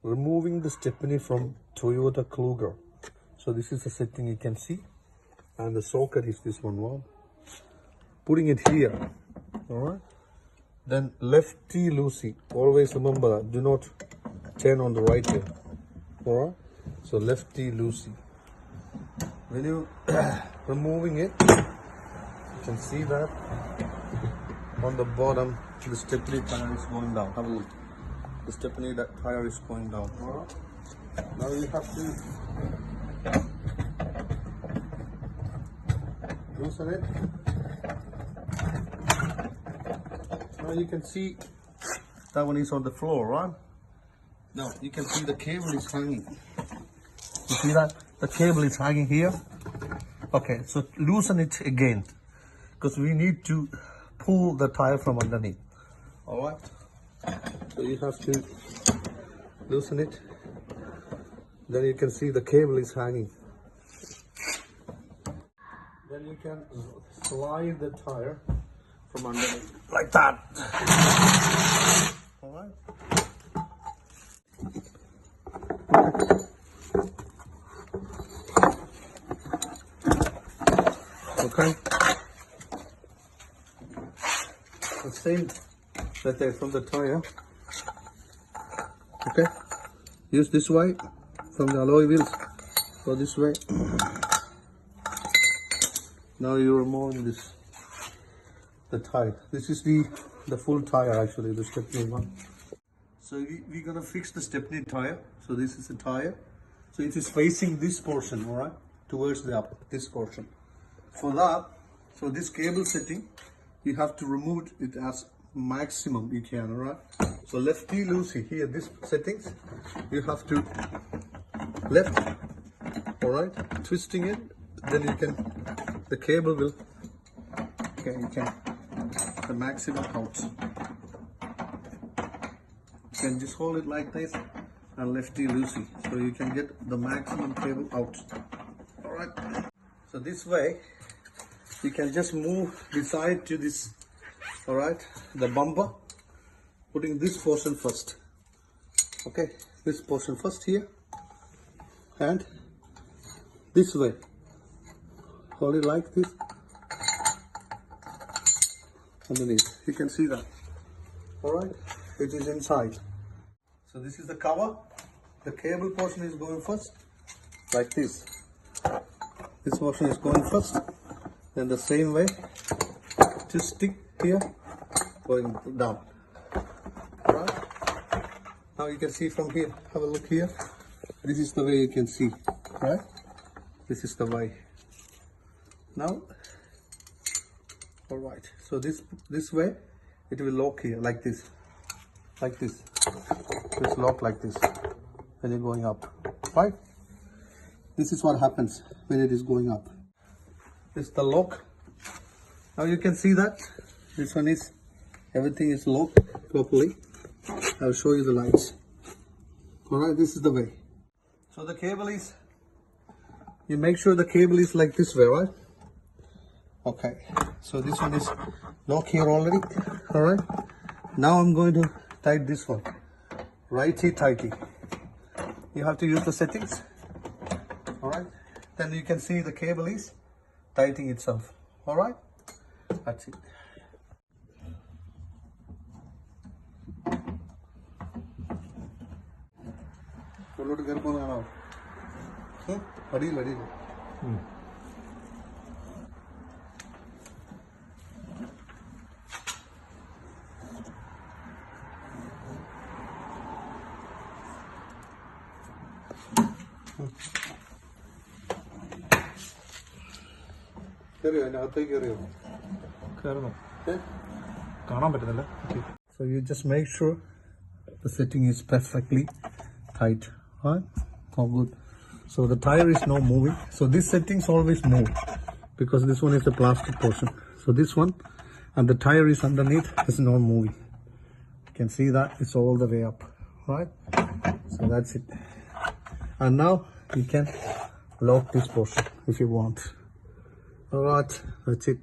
removing the stepney from Toyota Kluger. So this is the setting you can see, and the socket is this one. Wow. Putting it here, all right. Then lefty loosey. Always remember that. Do not turn on the right here. All right. So lefty loosey. When you removing it, you can see that on the bottom the stepney tire is going down. Have a look. The stepney tire is going down. All right. Now you have to loosen it. Now you can see that one is on the floor, right? Now you can see the cable is hanging. You see that? The cable is hanging here. Okay, so loosen it again, because we need to pull the tire from underneath. All right. So you have to loosen it. Then you can see the cable is hanging. Then you can slide the tire from underneath like that. All right. Okay. The same method from the tire. Okay. Use this way from the alloy wheels. Go this way. Now you're removing the tire. This is the full tire actually, the stepney one. So we're gonna fix the stepney tire. So this is the tire. So it is facing this portion, all right, towards the up, this portion. For that, so this cable setting, you have to remove it as maximum you can, all right. So lefty loosey here, this settings, you have to left, all right, twisting it, then you can, the cable will, okay, you can, the maximum out. You can just hold it like this and lefty loosey, so you can get the maximum cable out. All right. So this way, you can just move the side to this, all right, the bumper, putting this portion first. Okay, this portion first here, and this way. Hold it like this. Underneath, you can see that. All right, it is inside. So this is the cover. The cable portion is going first, like this. This portion is going first. Then the same way, to stick here, going down. All right. Now you can see from here. Have a look here. This is the way you can see, right? This is the way. Now, all right. So this way, it will lock here like this, like this. It's locked like this when you're going up, right? This is what happens when it is going up. This is the lock. Now you can see that this one is, everything is locked properly. I'll show you the lights. All right, this is the way. So the cable is, you make sure the cable is like this way, right? Okay, so this one is locked here already. All right, now I'm going to tighten this one, righty tighty. You have to use the settings. All right, then you can see the cable is tightening itself. All right, that's it. So you just make sure the setting is perfectly tight, right? Oh, good. So the tire is not moving. So these settings always move because this one is the plastic portion. So this one and the tire is underneath is not moving. You can see that it's all the way up, right? So that's it. And now you can lock this portion if you want. All right, that's it.